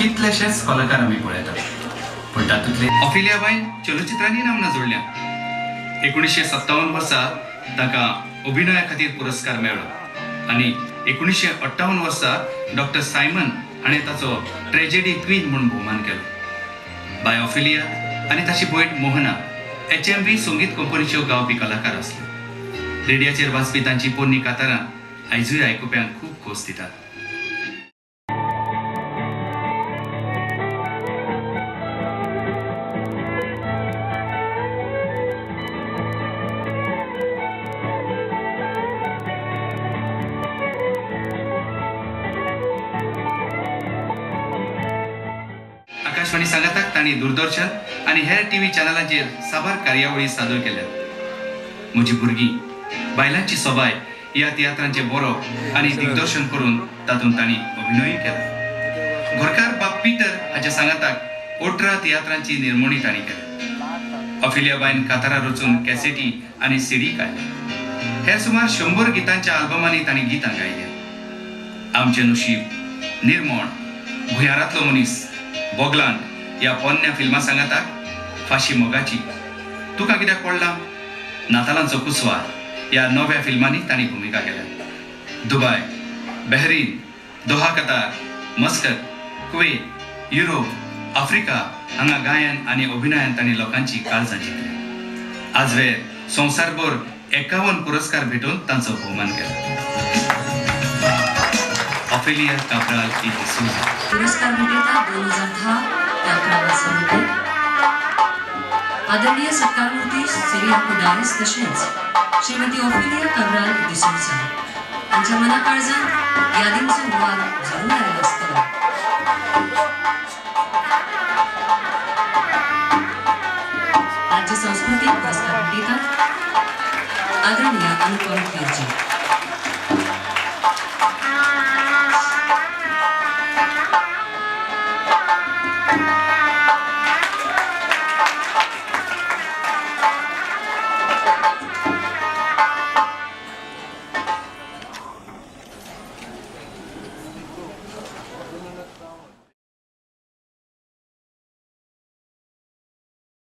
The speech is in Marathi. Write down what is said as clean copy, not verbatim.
कितलेशेच कलाकार आमी पळयतात, पण तातूंतले ऑफिलिया बायन चलचित्रांनी नामनां जोडल्या. 1957 वर्सा ताका अभिनया खातीर पुरस्कार मेळ्ळो आनी 1958 वर्सा डॉक्टर सायमन हाणें ताचो ट्रेजेडी क्वीन म्हणून भोवमान केलो. बाय ऑफिलिया आनी ताची भयण मोहना HMV संगीत कंपनीच्यो गावपी कलाकार आसल्यो. रेडियाचेर वाजपी तांची पोरणी कातारां आयजूय आयकुप्यांक खूब खोस दितात. आकाशवाणी सांगाताक तांणी दूरदर्शन आनी हेर टीव्ही चॅनलांचेर साबार कार्यावळी सादर केल्यात. म्हजी भुरगीं बायलांची सोबाय ह्या तियात्रांचे बरोवप आनी दिग्दर्शन करून तातूंत तांणी अभिनयूय केला. गोरकार बाब पिटर हाच्या सांगाताक 18 तियात्रांची निर्मणी तांणी केल्या. ऑफिलिया बायन कातारां रचून कॅसेटी आनी सीडी काडल्या. हेर सुमार 100 गितांच्या आल्बमांनी तांणी गितां गायल्या. आमचें नशीब, निर्मण, भुंयारांतलो मनीस, बोगलांत ह्या पोन्न्या फिल्मां सांगाताक फाशी मोगाची, तुका कित्याक पडलां, नातालांचो कुसवार ह्या नव्या फिल्मांनी तांणी भुमिका केल्या. Dubai, Bahrain, Doha Qatar, Muscat, Kuwait, Europe, Africa हांगा गायन आनी अभिनयान तांणी लोकांची काळजां जिखली. आजवेर संवसारभर 51 पुरस्कार भेटून तांचो भोवमान केला. Ophelia Cabral y D'Souza. पुरस्कार विजेता 2010 ते 11 समिती आदरणीय सत्कारमूर्ती श्री डायस तशेंच Shrimati Ophelia Cabral y D'Souza हांच्या मना काळजांत यादींचो वार जरूर आयलो आसतलो. राज्य संस्कृती पुरस्कार विजेता आदरणीय अनुपम कीर्जी.